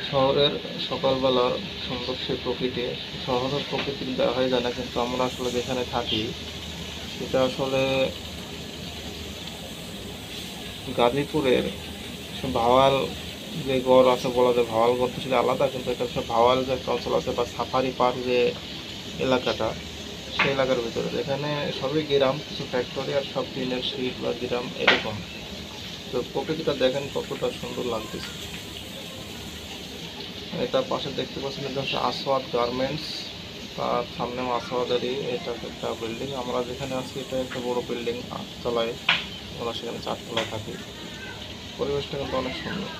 শহরের সকালবেলার সুন্দর সেই প্রকৃতি, শহরের প্রকৃতি দেওয়া হয়ে যায় না, কিন্তু আমরা আসলে যেখানে থাকি সেটা আসলে গাজীপুরের ভাওয়াল যে গড় আছে, বলা যায় ভাওয়াল গড় তো সেটা আলাদা, কিন্তু এটা হচ্ছে ভাওয়াল যে একটা অঞ্চল আছে বা সাফারি পার্ক যে এলাকাটা, সেই এলাকার ভিতরে এখানে সবই গ্রাম, কিছু ফ্যাক্টরি আর সব টিনের শিট বা গ্রাম এরকম। তো প্রকৃতিটা দেখেন কতটা সুন্দর লাগতেছে। এটা পাশে দেখতে পাচ্ছেন, এটা হচ্ছে আসওয়াদ গার্মেন্টস, তার সামনেও আসওয়াদেরই এটা একটা বিল্ডিং। আমরা যেখানে আছি এটা একটা বড় বিল্ডিং, 8 তলায়, আমরা সেখানে 4 তলায় থাকি। পরিবেশটা কিন্তু অনেক সুন্দর।